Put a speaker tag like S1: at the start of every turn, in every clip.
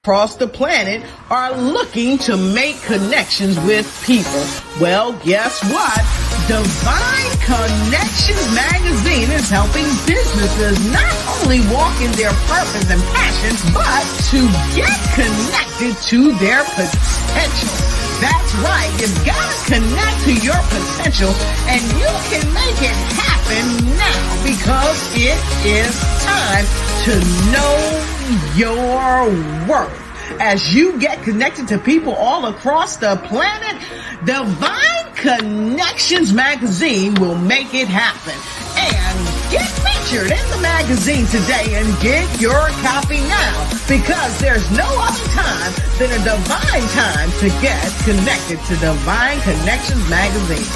S1: across the planet are looking to make connections with people. Well, guess what? Divine Connections magazine is helping businesses not only walk in their purpose and passions, but to get connected to their potential. That's right. You've got to connect to your potential, and you can make it happen now because it is time to know your worth. As you get connected to people all across the planet, Divine Connections magazine will make it happen. And get featured in the magazine today and get your copy now, because there's no other time than a divine time to get connected to Divine Connections magazine.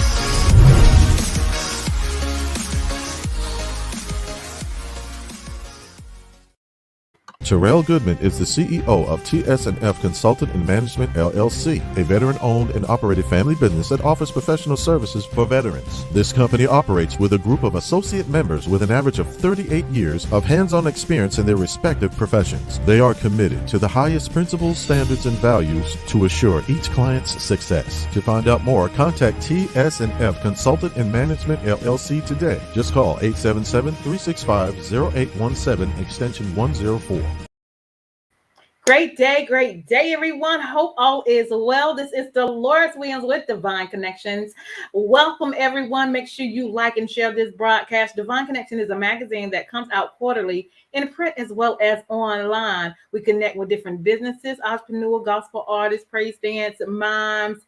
S2: Terrell Goodman is the CEO of TS&F Consultant and Management, LLC, a veteran-owned and operated family business that offers professional services for veterans. This company operates with a group of associate members with an average of 38 years of hands-on experience in their respective professions. They are committed to the highest principles, standards, and values to assure each client's success. To find out more, contact TS&F Consultant and Management, LLC today. Just call 877-365-0817, extension 104.
S3: Great day, everyone. Hope all is well. This is Dolores Williams with Divine Connections. Welcome, everyone. Make sure you like and share this broadcast. Divine Connection is a magazine that comes out quarterly in print as well as online. We connect with different businesses, entrepreneur, gospel artists, praise dance, mimes,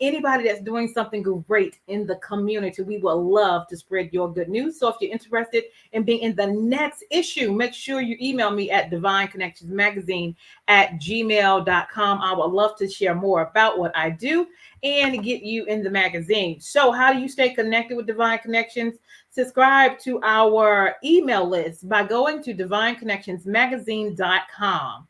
S3: anybody that's doing something great in the community. We would love to spread your good news. So if you're interested in being in the next issue, make sure you email me at divineconnectionsmagazine@gmail.com. I would love to share more about what I do and get you in the magazine. So how do you stay connected with Divine Connections? Subscribe to our email list by going to divineconnectionsmagazine.com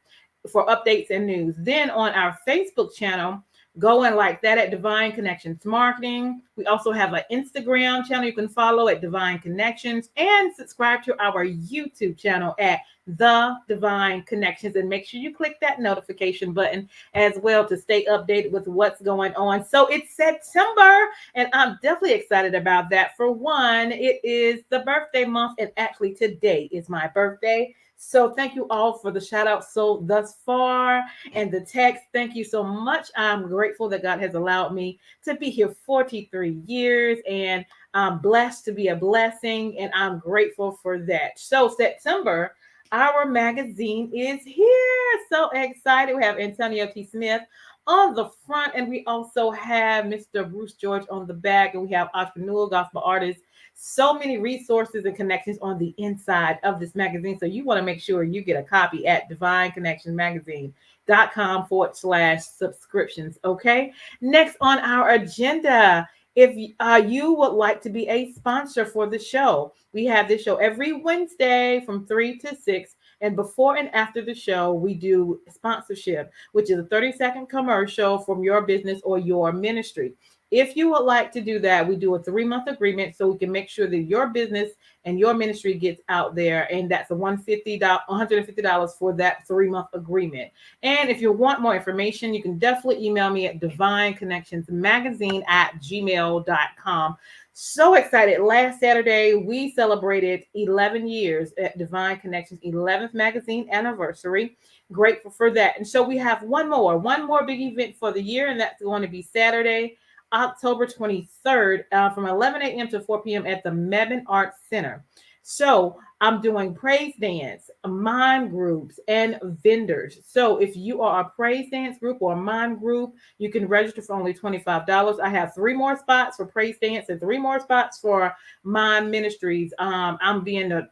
S3: for updates and news. Then on our Facebook channel, go and like that at Divine Connections Marketing. We also have an Instagram channel you can follow at Divine Connections, and subscribe to our YouTube channel at The Divine Connections. And make sure you click that notification button as well to stay updated with what's going on. So it's September, and I'm definitely excited about that. For one, it is the birthday month, and actually today is my birthday. So thank you all for the shout out thus far and the text. Thank you so much. I'm grateful that God has allowed me to be here 43 years, and I'm blessed to be a blessing, and I'm grateful for that. So September, our magazine is here. So excited. We have Antonio T. Smith on the front, and we also have Mr. Bruce George on the back, and we have entrepreneur, gospel artists. So many resources and connections on the inside of this magazine. So you want to make sure you get a copy at divineconnectionsmagazine.com/subscriptions. Okay. Next on our agenda, if you would like to be a sponsor for the show, we have this show every Wednesday from 3 to 6. And before and after the show, we do sponsorship, which is a 30-second commercial from your business or your ministry. If you would like to do that, we do a 3-month agreement so we can make sure that your business and your ministry gets out there. And that's a $150 for that 3-month agreement. And if you want more information, you can definitely email me at divineconnectionsmagazine@gmail.com. So excited. Last Saturday, we celebrated 11 years at Divine Connections' 11th magazine anniversary. Grateful for that. And so we have one more big event for the year, and that's going to be Saturday, October 23rd, from 11 a.m. to 4 p.m. at the Mebane Arts Center. So I'm doing praise dance, mime groups, and vendors. So if you are a praise dance group or a mime group, you can register for only $25. I have 3 more spots for praise dance and 3 more spots for mime ministries. I'm be in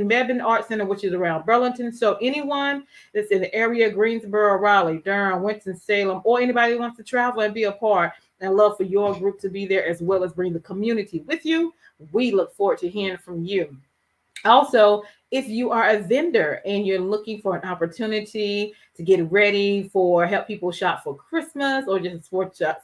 S3: Mebane Arts Center, which is around Burlington. So anyone that's in the area, Greensboro, Raleigh, Durham, Winston-Salem, or anybody who wants to travel and be a part, and love for your group to be there as well as bring the community with you, we look forward to hearing from you. Also, if you are a vendor and you're looking for an opportunity to get ready for help people shop for Christmas or just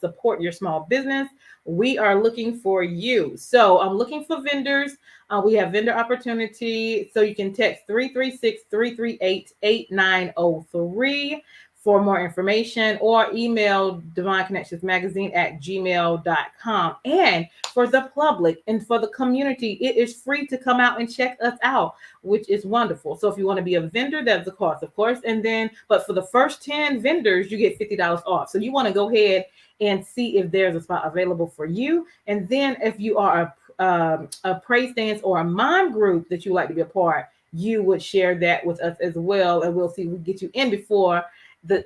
S3: support your small business, we are looking for you. So I'm looking for vendors. We have vendor opportunity. So you can text 336-338-8903 for more information, or email Divine Connections Magazine at gmail.com. And for the public and for the community, it is free to come out and check us out, which is wonderful. So if you want to be a vendor, that's the cost, of course. And then, but for the first 10 vendors, you get $50 off. So you want to go ahead and see if there's a spot available for you. And then if you are a praise dance or a mime group that you like to be a part, you would share that with us as well. And we'll see, we get you in before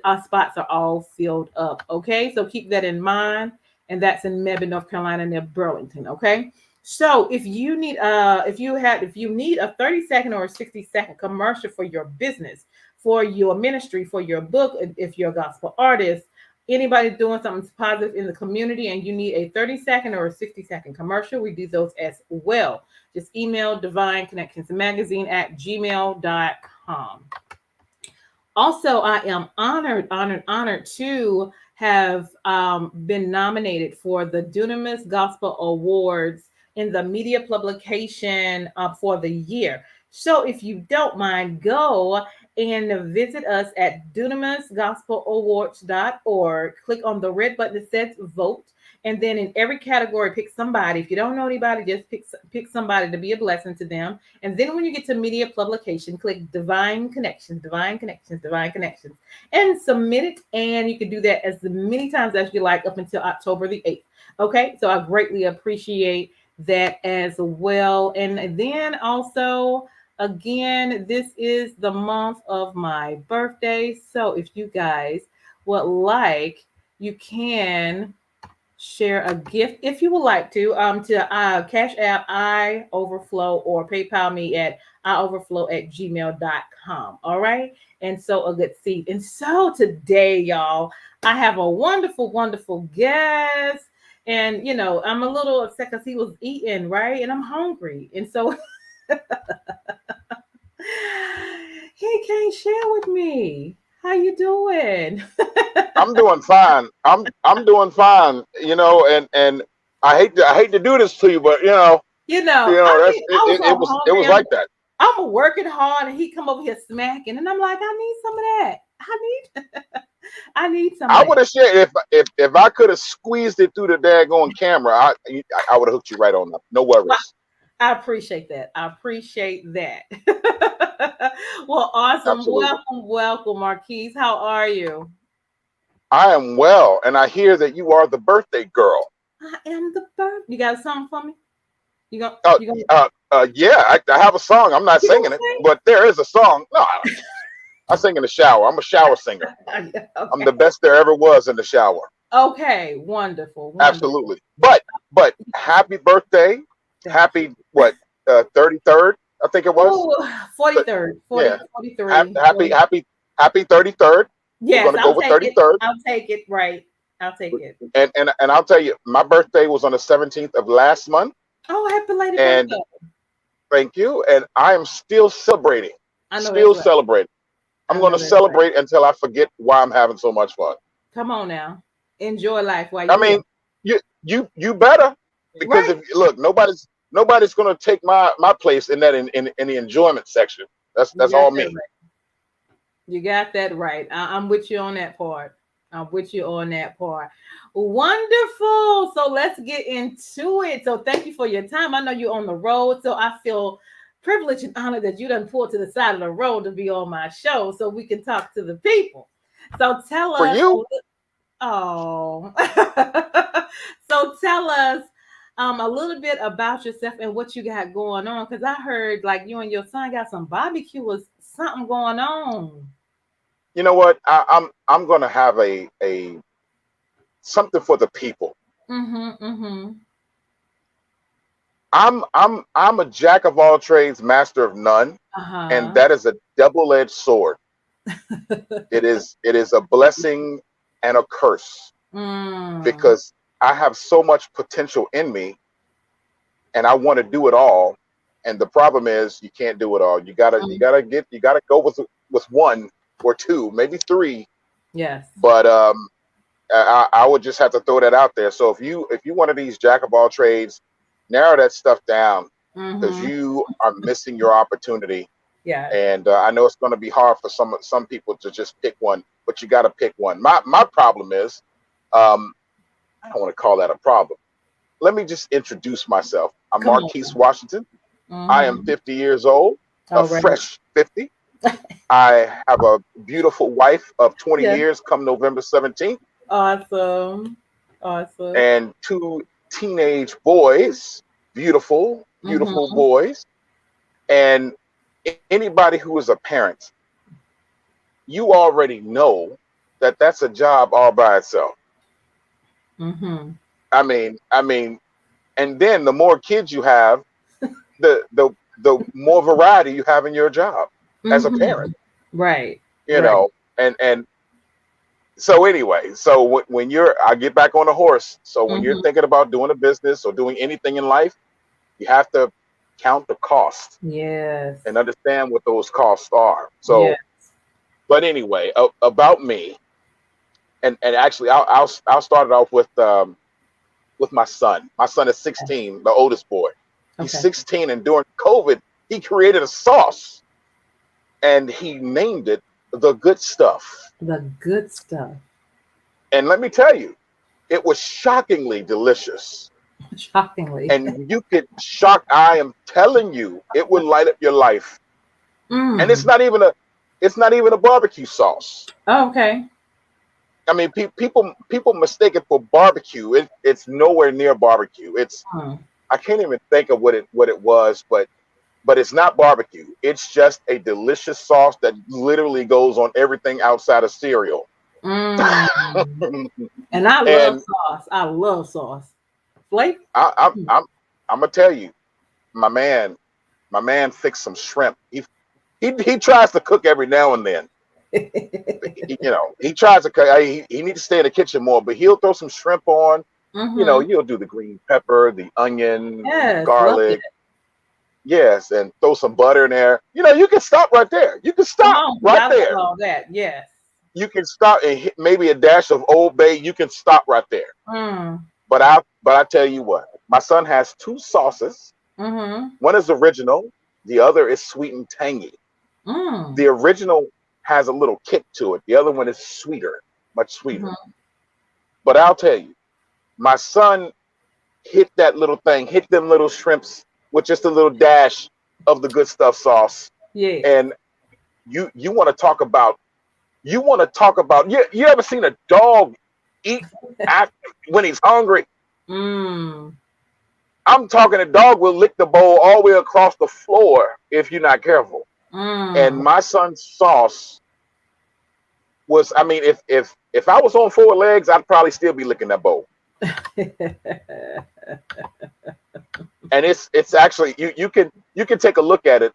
S3: our spots are all filled up. Okay, so keep that in mind. And that's in Mebane, North Carolina, near Burlington. Okay, so if you need a 30-second or a 60-second commercial for your business, for your ministry, for your book, if you're a gospel artist, anybody doing something positive in the community, and you need a 30-second or a 60-second commercial, we do those as well. Just email Divine Connections Magazine at gmail.com. Also, I am honored to have been nominated for the Dunamis Gospel Awards in the media publication for the year. So if you don't mind, go and visit us at dunamisgospelawards.org. Click on the red button that says vote. And then in every category, pick somebody. If you don't know anybody, just pick somebody to be a blessing to them. And then when you get to media publication, click Divine Connections, Divine Connections, Divine Connections, and submit it. And you can do that as many times as you like up until October the 8th. Okay, so I greatly appreciate that as well. And then also, again, this is the month of my birthday. So if you guys would like, you can share a gift if you would like to Cash App iOverflow or PayPal me at ioverflow@gmail.com. All right. And so a good seed. And so today, y'all, I have a wonderful, wonderful guest. And, you know, I'm a little upset because he was eating, right? And I'm hungry. And so he can't share with me. How you doing?
S4: I'm doing fine. I'm doing fine. You know, and I hate to do this to you, but it was like that.
S3: I'm working hard, and he come over here smacking, and I'm like, I need some of that. I need some.
S4: I would have shared if I could have squeezed it through the daggone camera. I would have hooked you right on up. No worries.
S3: I appreciate that. Well, awesome.
S4: Absolutely.
S3: Welcome, Marquis. How are you?
S4: I am well, and I hear that you are the birthday girl.
S3: I am the birthday. You got a song for me?
S4: Yeah, I have a song. I'm not singing it, but there is a song. No, I sing in the shower. I'm a shower singer. Okay. I'm the best there ever was in the shower.
S3: Okay, wonderful.
S4: Absolutely. But happy birthday. Happy 33rd, I think it was.
S3: Ooh, 43rd. 43rd.
S4: Happy 33rd.
S3: Yes,
S4: We're gonna go with 33rd.
S3: I'll take it. Right. I'll take it.
S4: And I'll tell you, my birthday was on the 17th of last month.
S3: Oh, happy belated birthday.
S4: Thank you. And I am still celebrating. Celebrating. I'm going to celebrate until I forget why I'm having so much fun.
S3: Come on now. Enjoy life while
S4: you you better, because if look, nobody's going to take my place in that in the enjoyment section. That's all me.
S3: Right. You got that right. I'm with you on that part. Wonderful. So let's get into it. So thank you for your time. I know you're on the road, so I feel privileged and honored that you done pulled to the side of the road to be on my show so we can talk to the people. So tell us.
S4: For you?
S3: Oh. So tell us a little bit about yourself and what you got going on, because I heard like you and your son got some barbecue or something going on.
S4: You know what? I'm gonna have a something for the people. I'm a jack of all trades, master of none, and that is a double-edged sword. It is a blessing and a curse, because I have so much potential in me, and I want to do it all, And the problem is you can't do it all. You gotta go with one or two, maybe three.
S3: Yes.
S4: But I would just have to throw that out there. So if you one of these jack of all trades, narrow that stuff down, because you are missing your opportunity.
S3: Yeah.
S4: And I know it's going to be hard for some people to just pick one, but you got to pick one. My problem is, I don't want to call that a problem. Let me just introduce myself. I'm Marquis Washington. I am 50 years old, fresh 50. I have a beautiful wife of 20 years come November 17th.
S3: Awesome.
S4: And 2 teenage boys, beautiful boys. And anybody who is a parent, you already know that that's a job all by itself. I mean, and then the more kids you have, the more variety you have in your job as a parent.
S3: Right.
S4: You know, and so anyway, so when I get back on the horse. So when you're thinking about doing a business or doing anything in life, you have to count the cost.
S3: Yes.
S4: And understand what those costs are. So, but anyway, about me, and actually, I'll start it off with my son. My son is 16, the oldest boy. He's 16, and during COVID, he created a sauce, and he named it The Good Stuff.
S3: The Good Stuff.
S4: And let me tell you, it was shockingly delicious.
S3: Shockingly.
S4: And you could I am telling you, it would light up your life. And it's not even a barbecue sauce.
S3: Oh, okay.
S4: I mean, people mistake it for barbecue. It's nowhere near barbecue. It's I can't even think of what it was, but it's not barbecue. It's just a delicious sauce that literally goes on everything outside of cereal.
S3: And I love sauce. I love sauce. Flake?
S4: I'm gonna tell you, my man fixed some shrimp. He tries to cook every now and then. He tries to cook. He needs to stay in the kitchen more, but he'll throw some shrimp on. You'll do the green pepper, the onion, garlic. Yes, and throw some butter in there. You can stop right there. You can stop right there.
S3: All that, yes.
S4: You can stop and hit maybe a dash of Old Bay. You can stop right there. But I tell you what, my son has 2 sauces. One is original, the other is sweet and tangy. The original has a little kick to it. The other one is sweeter, much sweeter. But I'll tell you, my son hit that little thing, hit them little shrimps with just a little dash of the Good Stuff sauce.
S3: Yeah.
S4: And you want to talk about you ever seen a dog eat when he's hungry? I'm talking, a dog will lick the bowl all the way across the floor if you're not careful. And my son's sauce was, I mean, if I was on 4 legs, I'd probably still be licking that bowl. And it's actually you can take a look at it.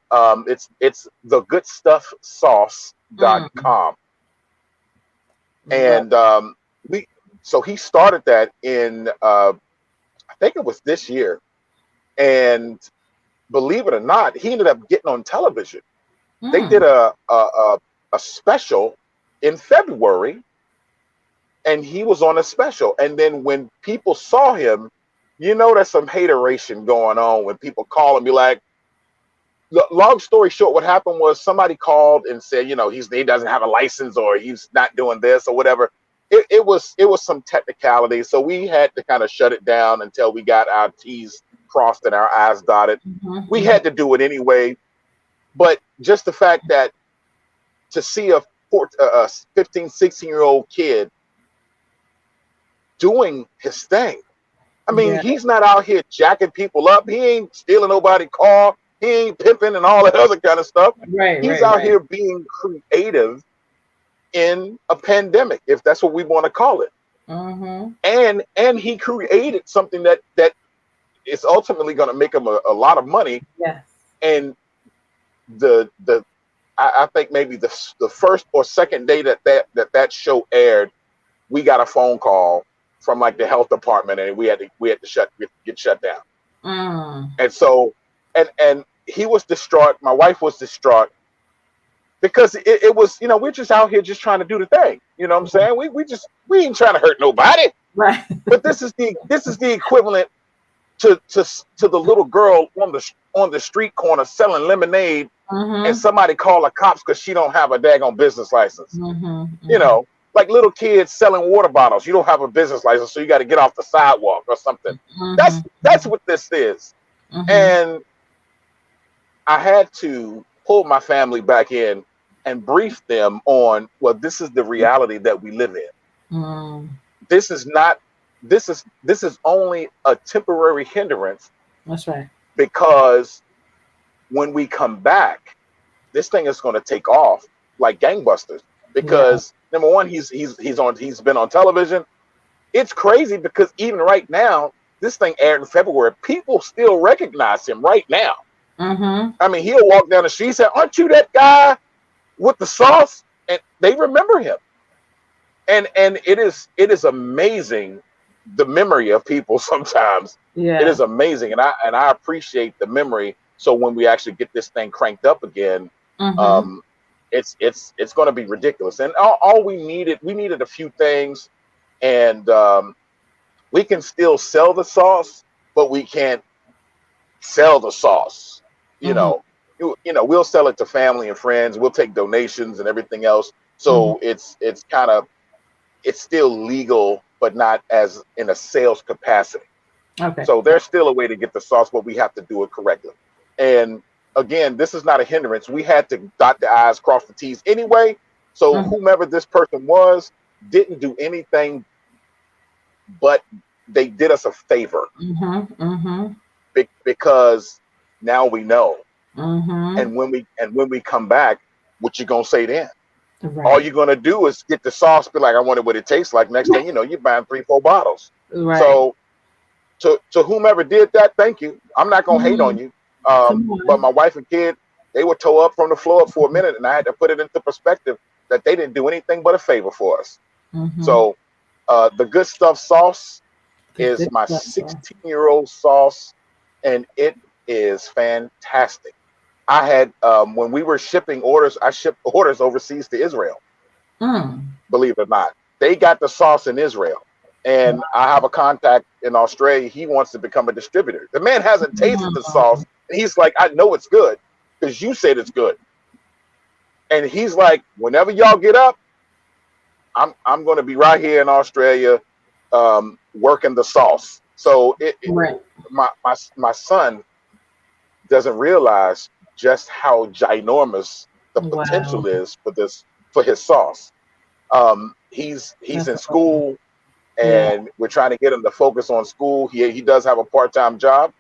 S4: It's thegoodstuffsauce.com. And so he started that in I think it was this year. And believe it or not, he ended up getting on television. They did a special in February, and he was on a special. And then when people saw him, there's some hateration going on when people call and be like, long story short, what happened was somebody called and said, he doesn't have a license, or he's not doing this or whatever. It was some technicality. So we had to kind of shut it down until we got our T's crossed and our I's dotted. We had to do it anyway. But just the fact that to see a 15, 16-year-old kid doing his thing. I mean, he's not out here jacking people up. He ain't stealing nobody's car. He ain't pimping and all that other kind of stuff. He's out here being creative in a pandemic, if that's what we want to call it. And he created something that is ultimately going to make him a lot of money. And I think maybe the first or second day that show aired, we got a phone call from like the health department, and we had to get shut down. And so and he was distraught. My wife was distraught because it was, we're just out here just trying to do the thing. You know what I'm saying? We ain't trying to hurt nobody.
S3: Right.
S4: But this is the equivalent to the little girl on the street corner selling lemonade, and somebody call the cops because she don't have a daggone business license. Like little kids selling water bottles. You don't have a business license, so you got to get off the sidewalk or something. That's what this is. And I had to pull my family back in and brief them on, well, this is the reality that we live in. This is only a temporary hindrance.
S3: That's right.
S4: Because when we come back, this thing is going to take off like gangbusters. Because number one, he's been on television. It's crazy because even right now, this thing aired in February. People still recognize him right now. I mean, he'll walk down the street and say, "Aren't you that guy with the sauce?" And they remember him. And it is amazing, the memory of people sometimes. It is amazing, and I appreciate the memory. So when we actually get this thing cranked up again, it's going to be ridiculous. And all we needed a few things, and we can still sell the sauce, but we can't sell the sauce. We'll sell it to family and friends. We'll take donations and everything else. So it's still legal, but not as in a sales capacity.
S3: Okay.
S4: So there's still a way to get the sauce, but we have to do it correctly. And again, this is not a hindrance. We had to dot the I's, cross the T's anyway. So whomever this person was didn't do anything, but they did us a favor. Because now we know. And when we come back, what you gonna say then? Right. All you're gonna do is get the sauce, be like, I wonder what it tastes like. Next thing you know, you're buying 3-4 bottles. Right. So to whomever did that, thank you. I'm not gonna hate on you. But my wife and kid, they were tore up from the floor up for a minute, and I had to put it into perspective that they didn't do anything but a favor for us. So the Good Stuff sauce is my 16-year-old sauce, and it is fantastic. I had when we were shipping orders, I shipped orders overseas to Israel. Believe it or not, they got the sauce in Israel, and I have a contact in Australia. He wants to become a distributor. The man hasn't tasted the sauce, and he's like, "I know it's good because you said it's good." And he's like, "Whenever y'all get up, I'm going to be right here in Australia working the sauce." So my son doesn't realize just how ginormous the potential is for his sauce. He's in school, and we're trying to get him to focus on school. He does have a part-time job.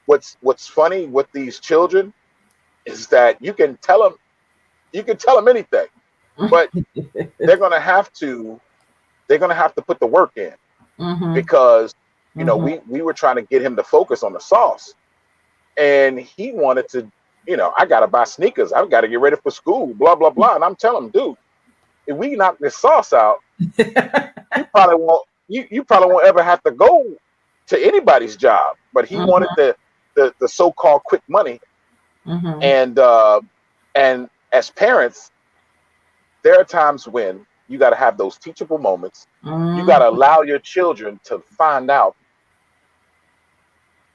S4: What's funny with these children is that you can tell them anything, but they're gonna have to put the work in, because we were trying to get him to focus on the sauce. And he wanted to, I got to buy sneakers. I've got to get ready for school, blah, blah, blah. And I'm telling him, dude, if we knock this sauce out, you probably won't ever have to go to anybody's job. But he wanted the so-called quick money. And as parents, there are times when you got to have those teachable moments. You got to allow your children to find out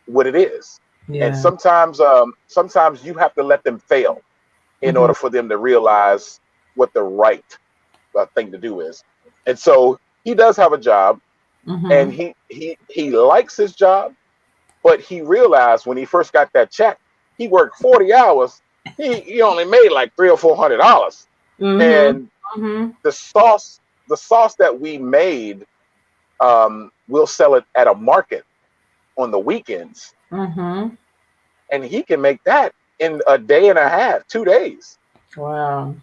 S4: what it is. And sometimes you have to let them fail in order for them to realize what the right thing to do is. And so he does have a job, and he likes his job, but he realized when he first got that check, he worked 40 hours. He only made like $300 or $400. And the sauce that we made, we'll sell it at a market on the weekends. And he can make that in a day and a half, 2 days. Wow.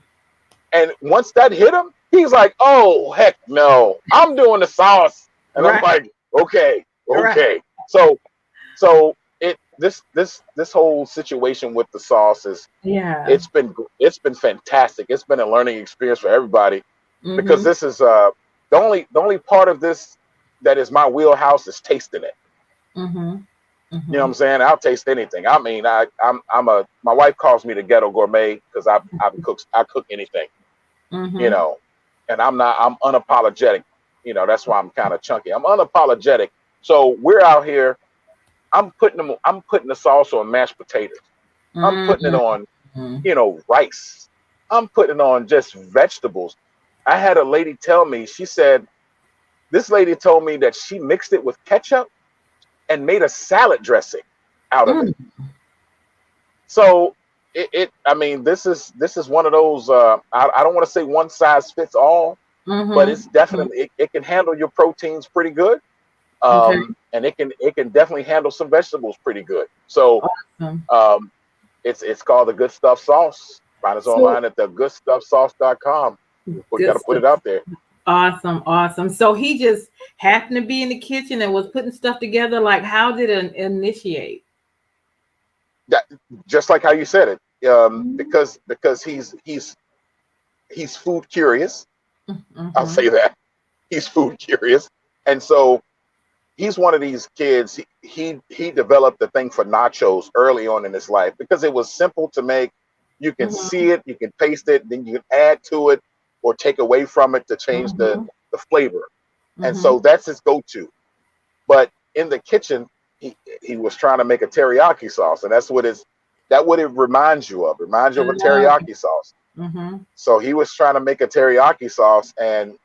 S4: And once that hit him, he's like, "Oh, heck no, I'm doing the sauce." And I'm like, okay. So this whole situation with the sauce is, it's been fantastic. It's been a learning experience for everybody, because this is the only part of this that is my wheelhouse is tasting it. You know what I'm saying? I'll taste anything. I mean, my wife calls me the ghetto gourmet because I cook anything, you know, and I'm unapologetic. You know, that's why I'm kind of chunky. I'm unapologetic. So we're out here. I'm putting the sauce on mashed potatoes. I'm putting it on, you know, rice. I'm putting it on just vegetables. I had a lady tell me, this lady told me that she mixed it with ketchup and made a salad dressing out of it. So I mean, this is one of those, I don't want to say one size fits all, but it's definitely, it can handle your proteins pretty good. And it can definitely handle some vegetables pretty good. So, it's called the Good Stuff Sauce. Find us online at thegoodstuffsauce.com. We got to put it out there.
S3: Awesome. So he just happened to be in the kitchen and was putting stuff together. Like, how did it initiate?
S4: That, just like how you said it, because he's food curious. I'll say that he's food curious, and so he's one of these kids. He developed the thing for nachos early on in his life because it was simple to make. You can see it, you can taste it, then you can add to it or take away from it to change the flavor. And so that's his go-to. But in the kitchen, he was trying to make a teriyaki sauce, and that's what it reminds you of. It reminds you of a teriyaki sauce. So he was trying to make a teriyaki sauce, and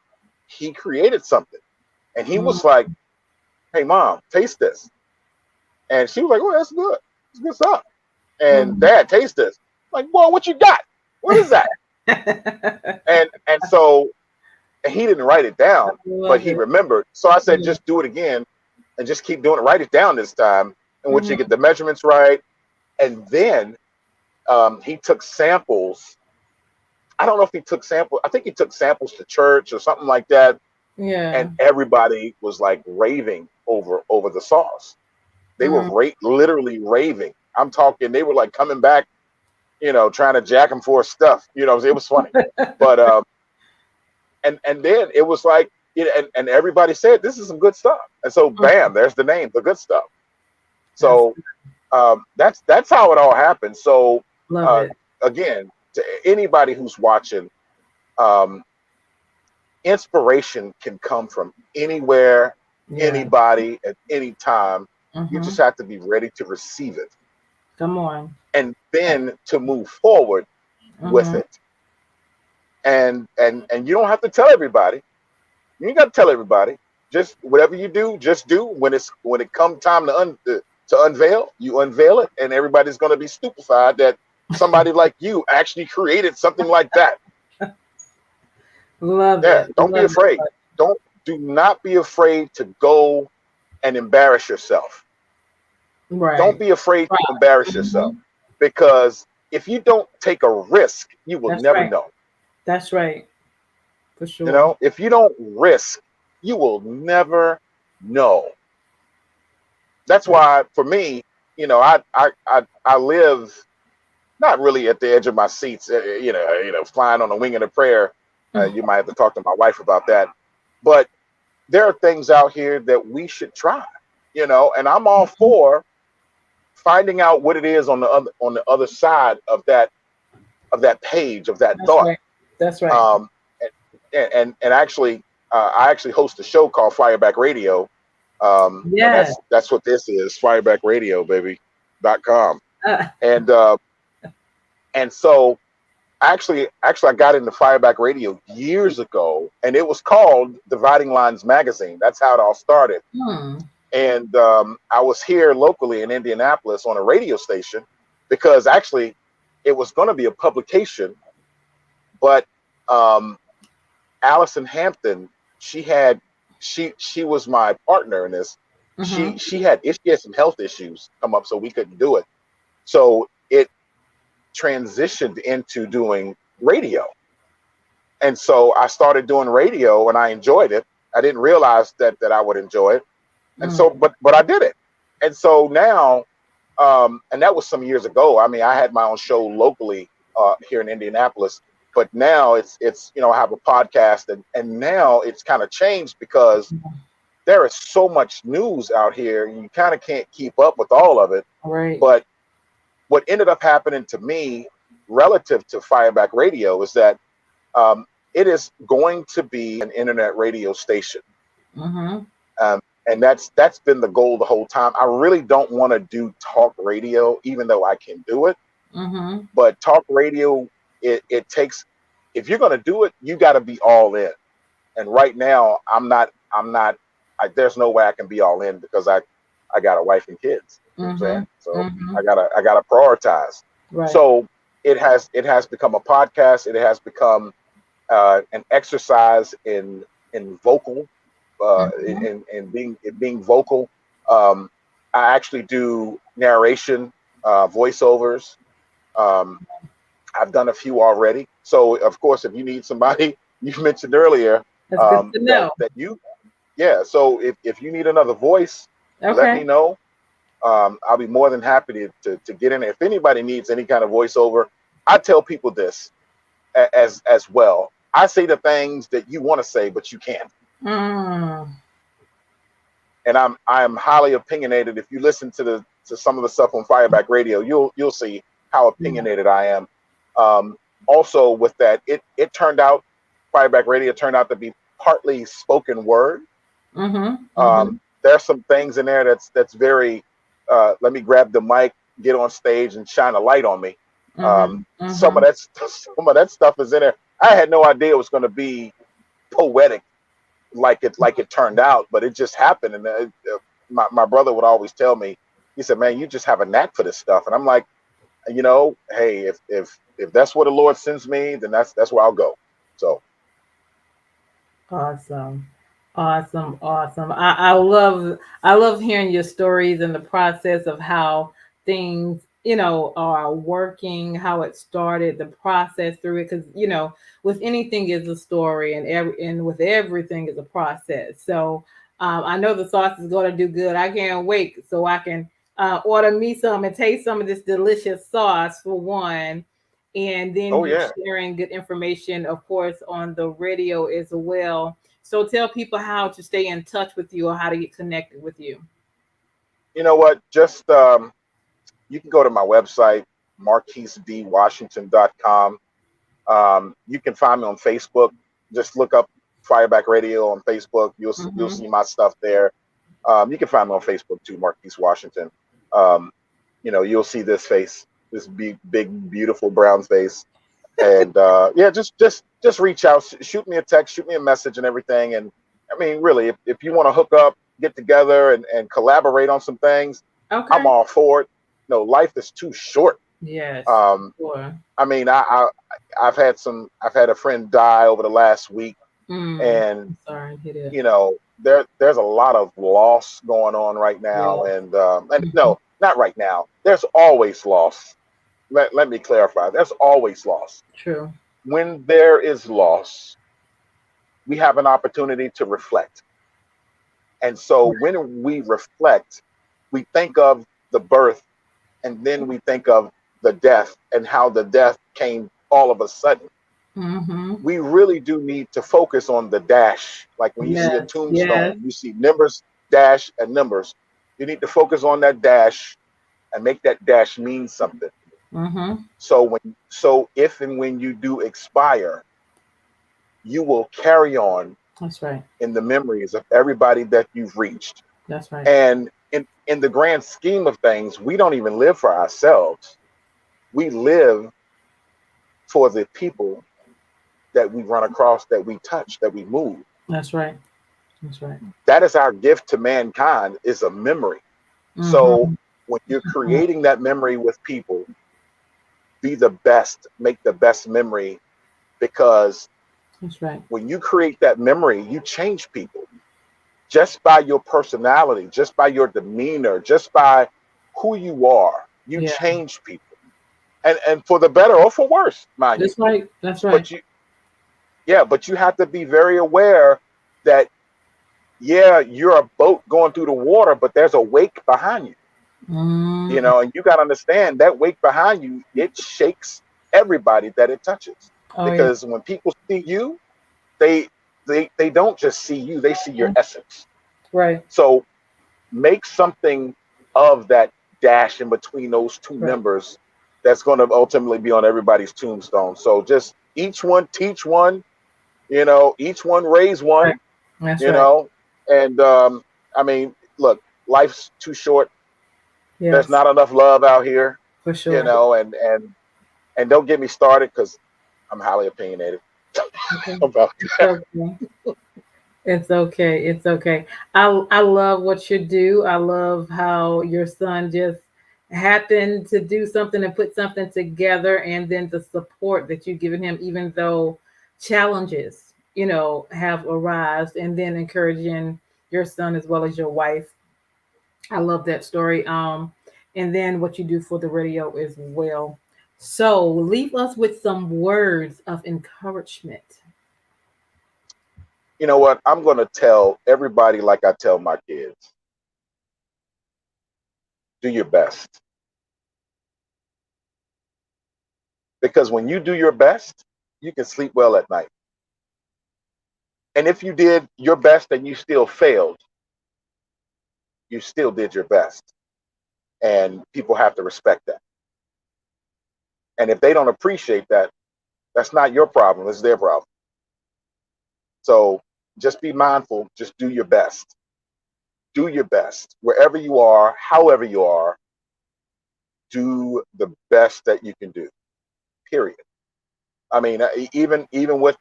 S4: he created something. And he was like, "Hey, Mom, taste this." And she was like, "Oh, that's good. It's good stuff." And Dad, taste this. Like, "Boy, what you got? What is that?" and so he didn't write it down, but he remembered. So I said, "Just do it again, and just keep doing it. Write it down this time, in which you get the measurements right." And then he took samples. I don't know if he took samples. I think he took samples to church or something like that.
S3: Yeah.
S4: And everybody was like raving over the sauce. They were literally raving. I'm talking. They were like coming back, you know, trying to jack him for stuff. You know, it was funny. But and then it was like, you know, and everybody said this is some good stuff. And so bam, there's the name, The Good Stuff. So that's how it all happened. So again, to anybody who's watching, inspiration can come from anywhere, anybody, at any time. You just have to be ready to receive it.
S3: Come on.
S4: And then to move forward with it. And you don't have to tell everybody. You ain't got to tell everybody. Just whatever you do, just do. When it comes time to unveil, you unveil it, and everybody's going to be stupefied that somebody like you actually created something like that.
S3: Love it.
S4: Don't be afraid. Do not be afraid to go and embarrass yourself.
S3: Right.
S4: Don't be afraid to embarrass yourself, because if you don't take a risk, you will never know.
S3: That's right. For sure.
S4: You know, if you don't risk, you will never know. That's why, for me, you know, I live not really at the edge of my seats, you know, flying on the wing of a prayer. You might have to talk to my wife about that. But there are things out here that we should try, you know, and I'm all for finding out what it is on the other side of that page, of that thought.
S3: Right. That's right.
S4: And actually, I actually host a show called Fireback Radio. That's what this is, Fireback Radio, baby.com. And so actually I got into Fireback Radio years ago, and it was called Dividing Lines Magazine. That's how it all started. And I was here locally in Indianapolis on a radio station, because actually it was going to be a publication, but Allison Hampton, she was my partner in this. She had some health issues come up, so we couldn't do it. So it transitioned into doing radio. And so I started doing radio, and I enjoyed it. I didn't realize that I would enjoy it. And so, but I did it. And so now, and that was some years ago. I mean, I had my own show locally here in Indianapolis, but now it's, you know, I have a podcast, and now it's kind of changed, because there is so much news out here, you kind of can't keep up with all of it.
S3: Right.
S4: But what ended up happening to me relative to Fireback Radio is that it is going to be an internet radio station.
S3: Mm-hmm.
S4: And that's been the goal the whole time. I really don't want to do talk radio, even though I can do it.
S3: Mm-hmm.
S4: But talk radio, it takes, if you're going to do it, you got to be all in. And right now, there's no way I can be all in because I got a wife and kids. You know what I'm saying? So I gotta prioritize.
S3: Right.
S4: So it has become a podcast. It has become an exercise in vocal, in being vocal. I actually do narration, voiceovers. I've done a few already. So of course, if you need somebody, you mentioned earlier
S3: that's good to know.
S4: So if you need another voice, let me know. I'll be more than happy to get in. If anybody needs any kind of voiceover, I tell people this as well. I say the things that you want to say, but you can't. And I'm highly opinionated. If you listen to some of the stuff on Fireback Radio, you'll see how opinionated I am. Also with that, it turned out, Fireback Radio turned out to be partly spoken word. There's some things in there that's very let me grab the mic, get on stage, and shine a light on me. Some of that stuff is in there. I had no idea it was going to be poetic like it turned out, but it just happened. And my brother would always tell me, he said, "Man, you just have a knack for this stuff." And I'm like, hey, if that's where the Lord sends me, then that's where I'll go. So
S3: awesome. I love hearing your stories and the process of how things are working, how it started, the process through it, because with anything is a story, and with everything is a process. So I know the sauce is going to do good. I can't wait so I can order me some and taste some of this delicious sauce for one, and then sharing good information, of course, on the radio as well. So tell people how to stay in touch with you or how to get connected with you.
S4: You know what? Just you can go to my website, marquisdwashington.com. You can find me on Facebook. Just look up Fireback Radio on Facebook. You'll see my stuff there. You can find me on Facebook too, Marquis Washington. You'll see this face, this big, beautiful brown face. And just reach out, shoot me a text, shoot me a message and everything. And I mean, really, if you want to hook up, get together and collaborate on some things, I'm all for it. Life is too short.
S3: Yes.
S4: Sure. I mean, I've had a friend die over the last week, and
S3: sorry, hit it.
S4: There's a lot of loss going on right now, and no, not right now. There's always loss. Let me clarify. There's always loss.
S3: True.
S4: When there is loss, we have an opportunity to reflect. And so when we reflect, we think of the birth, and then we think of the death and how the death came all of a sudden. We really do need to focus on the dash. Like when you see a tombstone, you see numbers, dash, and numbers. You need to focus on that dash and make that dash mean something. So if and when you do expire, you will carry on.
S3: That's right.
S4: In the memories of everybody that you've reached.
S3: That's right.
S4: And in the grand scheme of things, we don't even live for ourselves. We live for the people that we run across, that we touch, that we move.
S3: That's right. That's right.
S4: That is our gift to mankind, is a memory. So when you're creating that memory with people, be the best, make the best memory, because
S3: that's right.
S4: When you create that memory, you change people just by your personality, just by your demeanor, just by who you are. You change people, and for the better or for worse, mind you.
S3: That's right. That's right.
S4: But you have to be very aware that you're a boat going through the water, but there's a wake behind you. And you got to understand that wake behind you, it shakes everybody that it touches. Because when people see you, they don't just see you, they see your essence.
S3: Right.
S4: So make something of that dash in between those two
S3: Right.
S4: numbers that's going to ultimately be on everybody's tombstone. So just each one teach one, each one raise
S3: Right.
S4: one,
S3: That's
S4: you
S3: right.
S4: know, and I mean, look, life's too short. There's
S3: Yes,
S4: not enough love out here,
S3: for sure.
S4: and don't get me started because I'm highly opinionated
S3: Okay.
S4: about
S3: It's okay. It's okay. It's okay. I love what you do. I love how your son just happened to do something and put something together, and then the support that you've given him, even though challenges, have arisen, and then encouraging your son as well as your wife. I love that story. And then what you do for the radio as well. So leave us with some words of encouragement.
S4: You know what? I'm going to tell everybody like I tell my kids: do your best, because when you do your best, you can sleep well at night. And if you did your best and you still failed, you still did your best, and people have to respect that. And if they don't appreciate that, that's not your problem; it's their problem. So just be mindful. Just do your best. Do your best wherever you are, however you are. Do the best that you can do. Period. I mean, even with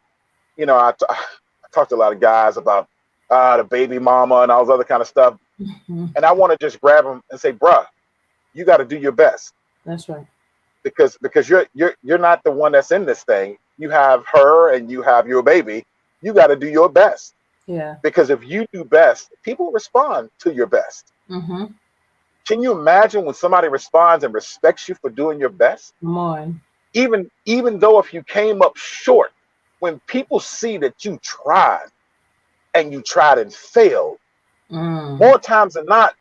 S4: I talked to a lot of guys about the baby mama and all this other kind of stuff,
S3: Mhm.
S4: and I want to just grab them and say, "Bruh, you got to do your best
S3: That's right.
S4: because you're not the one that's in this thing. You have her and you have your baby. You got to do your best
S3: Yeah.
S4: because if you do best, people respond to your best.
S3: Mm-hmm.
S4: Can you imagine when somebody responds and respects you for doing your best?
S3: Come on.
S4: Even though if you came up short, when people see that you tried and you tried and failed,
S3: Mm.
S4: more times than not,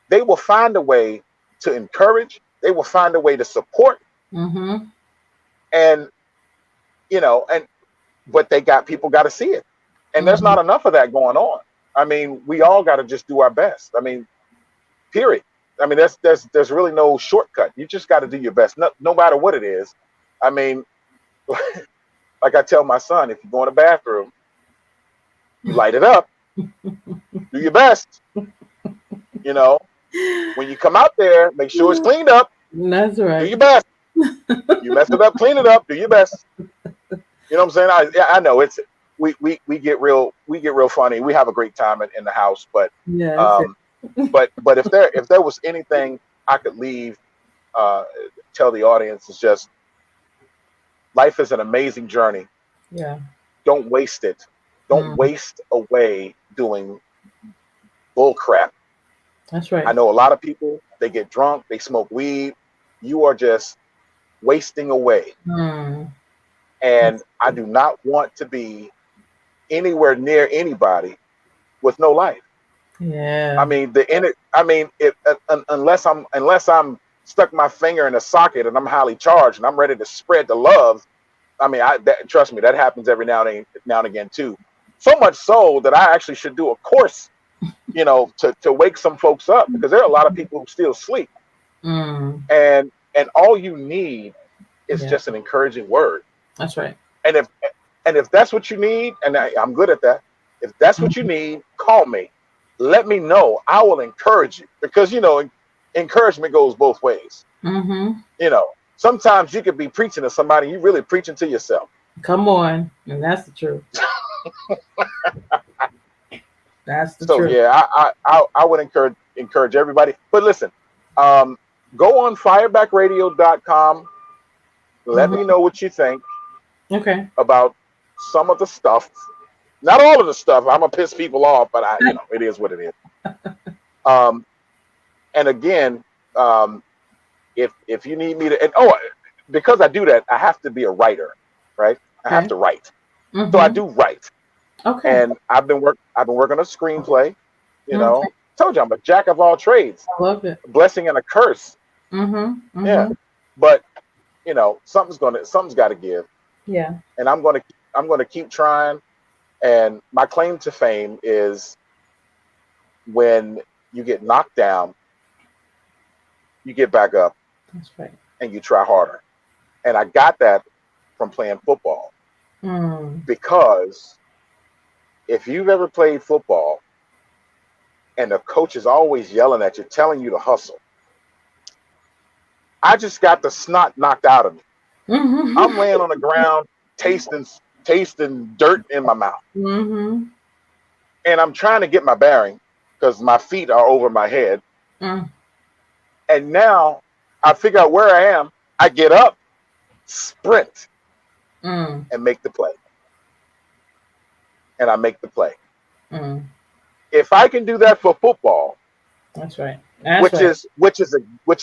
S4: they will find a way to encourage, they will find a way to support,
S3: Mm-hmm.
S4: and and but people got to see it. And there's
S3: Mm-hmm.
S4: not enough of that going on. I mean, we all got to just do our best. I mean, period. I mean, there's really no shortcut. You just got to do your best, no matter what it is. I mean, like I tell my son, if you go in the bathroom, you light it up, do your best. You know, when you come out there, make sure it's cleaned up,
S3: That's
S4: do
S3: right.
S4: your best. You mess it up, clean it up, do your best. You know what I'm saying? I know it's we get real funny. We have a great time in the house, but
S3: Yes.
S4: um, but if there was anything I could leave, uh, tell the audience, is just life is an amazing journey.
S3: Yeah.
S4: Don't waste it. Don't
S3: Mm.
S4: waste away doing bull crap.
S3: That's
S4: I
S3: right.
S4: know a lot of people, they get drunk, they smoke weed. You are just wasting away.
S3: Mm.
S4: And
S3: That's
S4: I
S3: good.
S4: do not want to be anywhere near anybody with no life. I
S3: Yeah.
S4: mean, unless I'm stuck my finger in a socket and I'm highly charged and I'm ready to spread the love. I mean, trust me, that happens every now and again too. So much so that I actually should do a course, to wake some folks up, because there are a lot of people who still sleep,
S3: Mm.
S4: and all you need is
S3: Yeah.
S4: just an encouraging word.
S3: That's right.
S4: And if that's what you need, and I'm good at that. If that's what you
S3: Mm-hmm.
S4: need, call me. Let me know. I will encourage you, because encouragement goes both ways.
S3: Mm-hmm.
S4: Sometimes you could be preaching to somebody, you really preaching to yourself.
S3: Come on. And that's the truth. That's the
S4: So
S3: truth.
S4: yeah, I would encourage everybody. But listen, um, go on firebackradio.com. Let me
S3: Mm-hmm.
S4: know what you think
S3: Okay.
S4: about some of the stuff. Not all of the stuff. I'm gonna piss people off, but it is what it is. Um, and again, um, if you need me to, because I do that, I have to be a writer, right? I have
S3: Okay.
S4: to write, so I
S3: Mm-hmm.
S4: do write,
S3: Okay.
S4: and I've been working on a screenplay.
S3: Okay.
S4: Told you I'm a jack of all trades,
S3: I love it.
S4: a blessing and a curse.
S3: Mm-hmm.
S4: Yeah,
S3: Mm-hmm.
S4: but something's got to give,
S3: Yeah.
S4: and I'm gonna keep trying. And my claim to fame is when you get knocked down, you get back up
S3: That's right.
S4: and you try harder. And I got that from playing football, because if you've ever played football and the coach is always yelling at you, telling you to hustle, I just got the snot knocked out of me. I'm laying on the ground, tasting dirt in my mouth. And I'm trying to get my bearing because my feet are over my head. And now I figure out where I am. I get up, sprint, and make the play. And I make the play. If I can do that for football,
S3: that's right.
S4: Which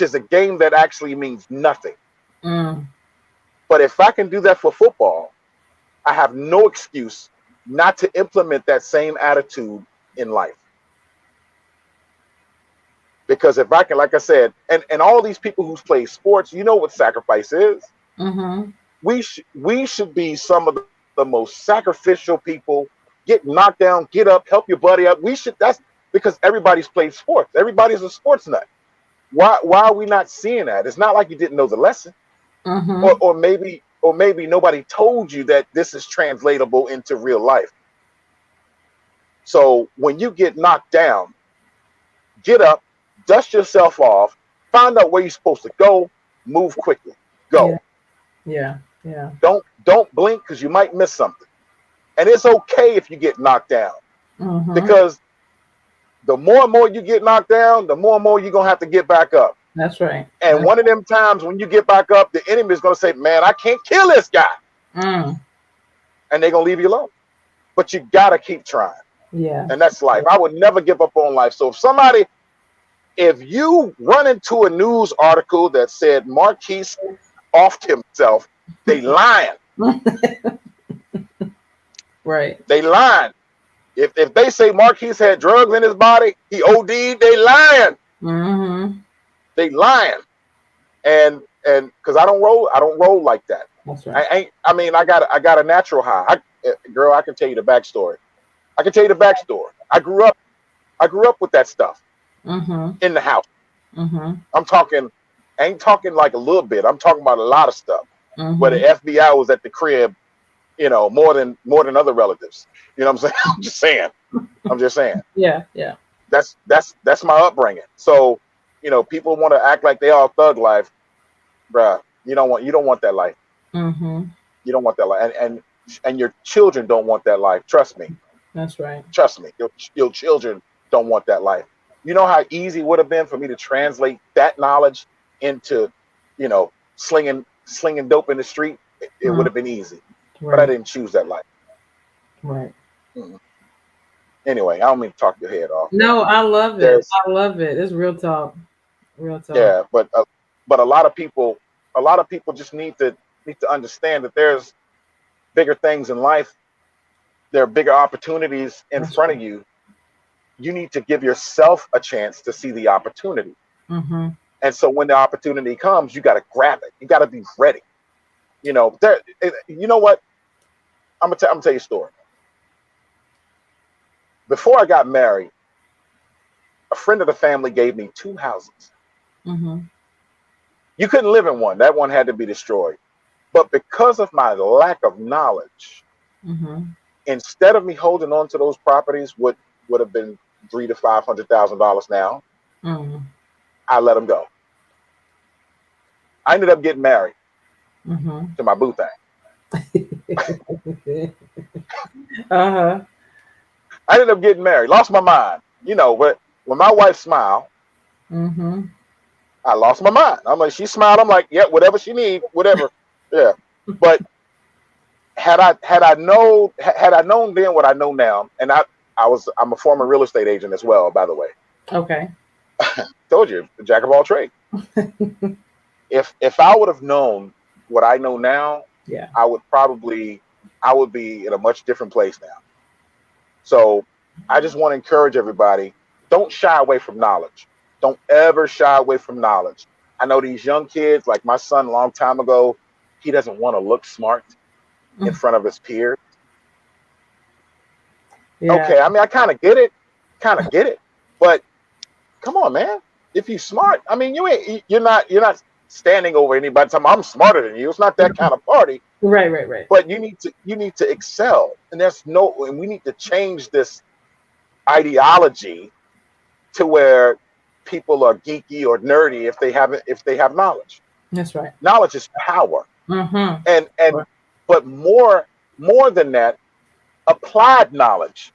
S4: is a game that actually means nothing. But if I can do that for football, I have no excuse not to implement that same attitude in life. Because if I can, like I said, and all these people who play sports, you know what sacrifice is. We should be some of the most sacrificial people. Get knocked down, get up, help your buddy up. That's because everybody's played sports. Everybody's a sports nut. Why are we not seeing that? It's not like you didn't know the lesson. Or maybe nobody told you that this is translatable into real life. So when you get knocked down, get up, dust yourself off, find out where you're supposed to go, move quickly. Go.
S3: Yeah.
S4: Don't blink, because you might miss something. And it's okay if you get knocked down, because the more and more you get knocked down, the more and more you're going to have to get back up.
S3: That's right.
S4: And one of them times when you get back up, the enemy is going to say, man, I can't kill this guy. And they're going to leave you alone. But you got to keep trying.
S3: Yeah.
S4: And that's life. I would never give up on life. So if you run into a news article that said Marquis offed himself, they lying.
S3: Right.
S4: They lying. If they say Marquis had drugs in his body, he OD'd, they lying. They lying. And because I don't roll like that.
S3: That's right.
S4: I got a natural high. Girl, I can tell you the backstory. I grew up with that stuff in the house. I ain't talking like a little bit. I'm talking about a lot of stuff. Where the FBI was at the crib, more than other relatives. You know what I'm saying? I'm just saying.
S3: Yeah.
S4: That's my upbringing. So, people want to act like they all thug life, bruh. You don't want that life. You don't want that life, and your children don't want that life. Trust me.
S3: That's right.
S4: Trust me. Your children don't want that life. You know how easy it would have been for me to translate that knowledge into, slinging dope in the street. It would have been easy, but I didn't choose that life.
S3: Right.
S4: Anyway, I don't mean to talk your head off.
S3: No, I love it. I love it. It's real talk.
S4: Yeah, but a lot of people just need to understand that there's bigger things in life. There are bigger opportunities in front of you. You need to give yourself a chance to see the opportunity. And so when the opportunity comes, you got to grab it. You got to be ready. You know what? I'm gonna tell you a story. Before I got married, a friend of the family gave me 2 houses. You couldn't live in one. That one had to be destroyed. But because of my lack of knowledge, instead of me holding on to those properties, would have been $300,000 to $500,000 now, I let them go. I ended up getting married to my boo thing. I ended up getting married, lost my mind. But when my wife smiled, I lost my mind. I'm like, she smiled. I'm like, yeah, whatever she needs, whatever. Yeah. But had I known then what I know now, and I'm a former real estate agent as well, by the way. Okay. Told you, the jack of all trades. If I would have known what I know now, I would be in a much different place now. So I just want to encourage everybody, don't shy away from knowledge. Don't ever shy away from knowledge. I know these young kids, like my son a long time ago, he doesn't want to look smart in front of his peers. Yeah. Okay, I mean, I kind of get it. But come on, man. If you smart, I mean, you're not standing over anybody talking, I'm smarter than you. It's not that kind of party.
S3: Right.
S4: But you need to excel. And we need to change this ideology to where people are geeky or nerdy if they have knowledge.
S3: That's right.
S4: Knowledge is power.
S3: Mm-hmm.
S4: And but more than that, applied knowledge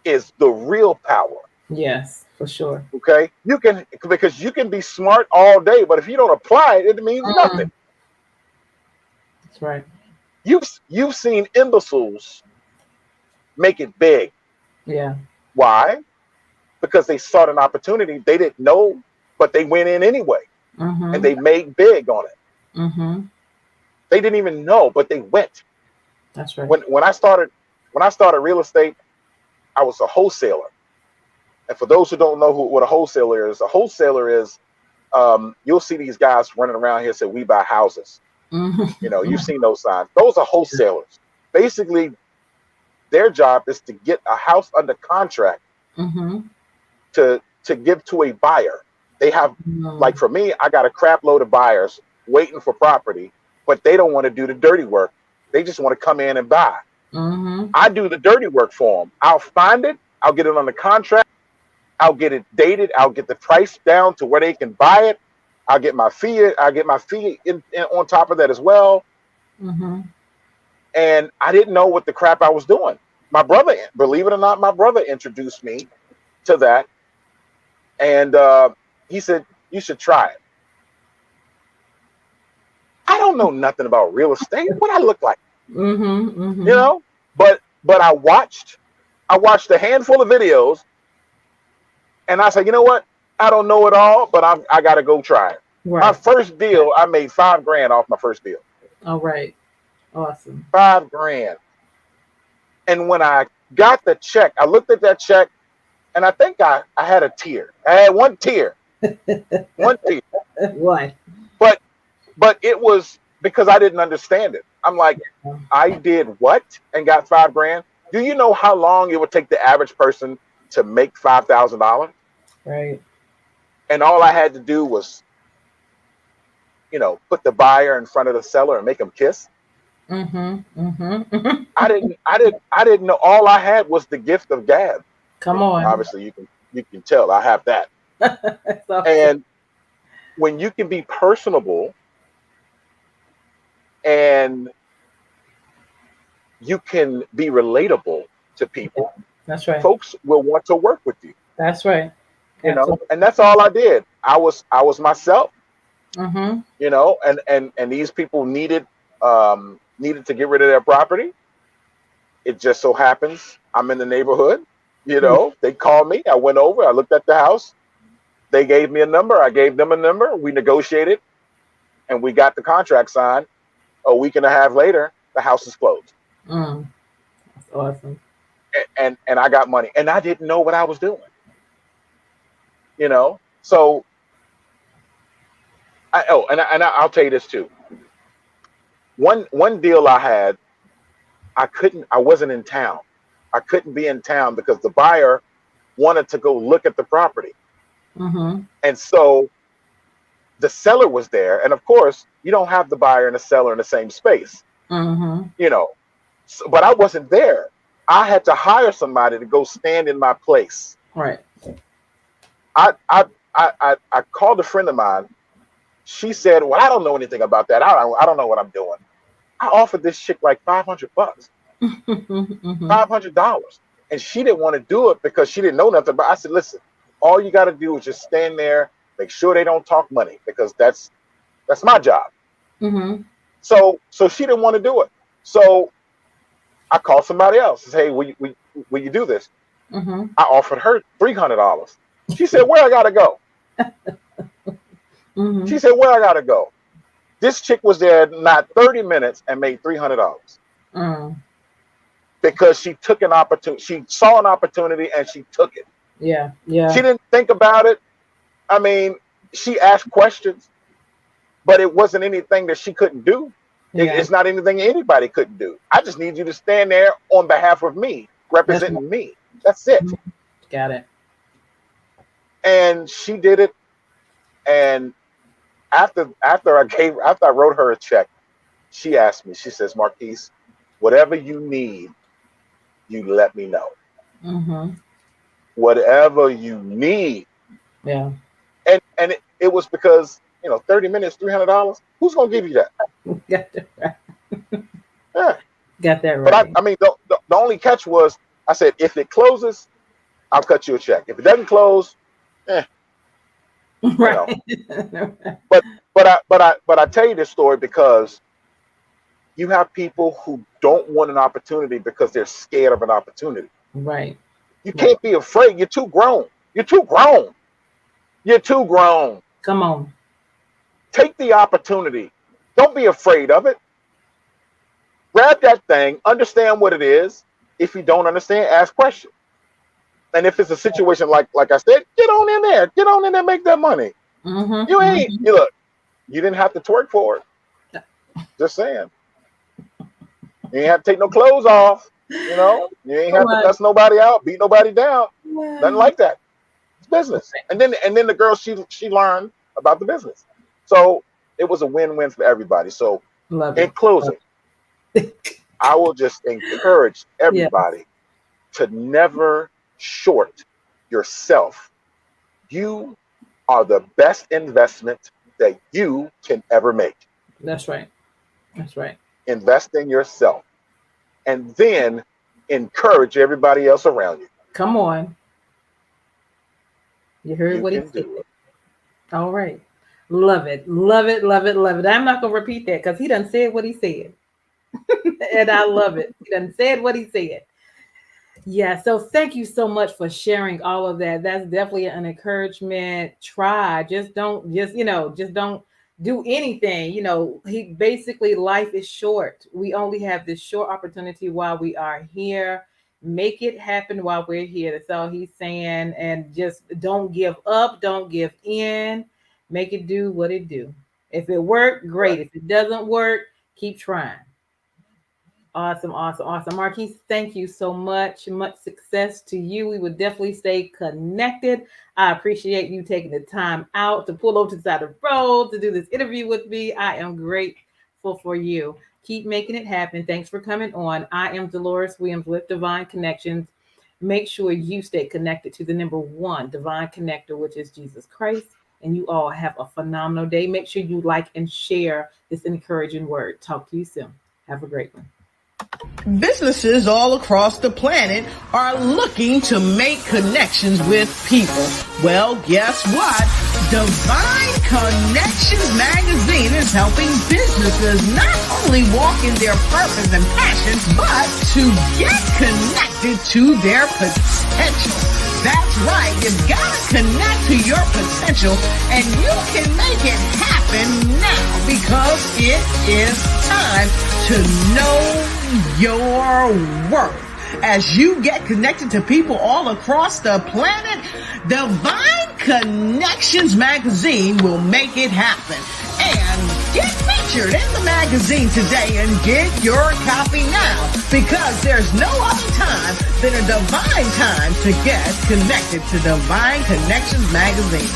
S4: is the real power.
S3: Yes, for sure.
S4: Okay, because you can be smart all day, but if you don't apply it, it means nothing.
S3: That's right.
S4: You've seen imbeciles make it big.
S3: Yeah.
S4: Why? Because they sought an opportunity they didn't know, but they went in anyway, and they made big on it.
S3: Mm-hmm.
S4: They didn't even know, but they went.
S3: That's right.
S4: When I started real estate, I was a wholesaler. And for those who don't know what a wholesaler is, you'll see these guys running around here say, "We buy houses."
S3: Mm-hmm.
S4: You've seen those signs. Those are wholesalers. Basically, their job is to get a house under contract to give to a buyer. They have, like for me, I got a crap load of buyers waiting for property, but they don't want to do the dirty work. They just want to come in and buy. I do the dirty work for them. I'll find it. I'll get it on the contract. I'll get it dated. I'll get the price down to where they can buy it. I'll get my fee. In on top of that as well. And I didn't know what the crap I was doing. My brother, believe it or not, my brother introduced me to that. And he said, "You should try it." I don't know nothing about real estate. What I look like, But I watched a handful of videos, and I said, you know what? I don't know it all, but I got to go try it. Right. My first deal, I made $5,000 off my first deal.
S3: All right, awesome.
S4: $5,000. And when I got the check, I looked at that check, and I think I had a tear. I had one tear. One tear.
S3: Why?
S4: But it was because I didn't understand it. I'm like, I did what and got $5,000? Do you know how long it would take the average person to make $5,000?
S3: Right.
S4: And all I had to do was, put the buyer in front of the seller and make them kiss. I didn't know. All I had was the gift of gab.
S3: Come on.
S4: Obviously, you can tell I have that. And when you can be personable and you can be relatable to people,
S3: that's right.
S4: Folks will want to work with you.
S3: That's right.
S4: And that's all I did. I was myself. And these people needed to get rid of their property. It just so happens I'm in the neighborhood. They called me. I went over. I looked at the house. They gave me a number. I gave them a number. We negotiated, and we got the contract signed. A week and a half later, the house is closed.
S3: That's awesome.
S4: And I got money, and I didn't know what I was doing. So I'll tell you this too. One deal I had, I wasn't in town. I couldn't be in town because the buyer wanted to go look at the property. And so the seller was there. And of course, you don't have the buyer and the seller in the same space, but I wasn't there. I had to hire somebody to go stand in my place.
S3: Right.
S4: I called a friend of mine. She said, "Well, I don't know anything about that. I don't know what I'm doing." I offered this chick like $500, $500, and she didn't want to do it because she didn't know nothing. But I said, "Listen, all you got to do is just stand there, make sure they don't talk money, because that's my job." So she didn't want to do it. So I called somebody else and said, "Hey, will you do this?" I offered her $300. She said, "Where I gotta go?" She said, "Where I gotta go?" This chick was there not 30 minutes and made $300 because she took an opportunity. She saw an opportunity and she took it.
S3: Yeah.
S4: She didn't think about it. I mean, she asked questions, but it wasn't anything that she couldn't do. It's not anything anybody couldn't do. I just need you to stand there on behalf of me, representing me. That's it.
S3: Got it.
S4: And she did it. And after I wrote her a check, she asked me, she says, Marquis, whatever you need, you let me know.
S3: Mm-hmm.
S4: Whatever you need.
S3: Yeah.
S4: And it was because, 30 minutes, $300. Who's going to give you that?
S3: Got that right.
S4: Yeah.
S3: Got that right.
S4: But the only catch was, I said, if it closes, I'll cut you a check. If it doesn't close,
S3: right.
S4: But I tell you this story because you have people who don't want an opportunity because they're scared of an opportunity.
S3: Right.
S4: You can't be afraid. You're too grown. You're too grown. You're too grown.
S3: Come on.
S4: Take the opportunity. Don't be afraid of it. Grab that thing. Understand what it is. If you don't understand, ask questions. And if it's a situation like I said, get on in there. Get on in there, make that money.
S3: Mm-hmm.
S4: You ain't, you didn't have to twerk for it. Just saying. You ain't have to take no clothes off. You ain't have to cuss nobody out, beat nobody down. Nothing like that. It's business. And then the girl, she learned about the business. So it was a win-win for everybody. So in closing, I will just encourage everybody to never short yourself. You are the best investment that you can ever make.
S3: That's right. That's right.
S4: Invest in yourself and then encourage everybody else around you.
S3: Come on. You heard what he said. All right. Love it. Love it. Love it. Love it. I'm not going to repeat that because he done said what he said. And I love it. He done said what he said. Yeah. So thank you so much for sharing all of that. That's definitely an encouragement. Try. Just don't do anything. He basically, life is short. We only have this short opportunity while we are here. Make it happen while we're here. That's all he's saying. And just don't give up. Don't give in. Make it do what it do. If it worked, great. If it doesn't work, keep trying. Awesome, awesome, awesome. Marquis, thank you so much. Much success to you. We will definitely stay connected. I appreciate you taking the time out to pull over to the side of the road to do this interview with me. I am grateful for you. Keep making it happen. Thanks for coming on. I am Dolores Williams with Divine Connections. Make sure you stay connected to the number one divine connector, which is Jesus Christ. And you all have a phenomenal day. Make sure you like and share this encouraging word. Talk to you soon. Have a great one.
S1: Businesses all across the planet are looking to make connections with people. Well, guess what? Divine Connections magazine is helping businesses not only walk in their purpose and passion, but to get connected to their potential. That's right. You've got to connect to your potential, and you can make it happen now because it is time to know your worth. As you get connected to people all across the planet, Divine Connections magazine will make it happen. And get featured in the magazine today and get your copy now, because there's no other time than a divine time to get connected to Divine Connections magazine.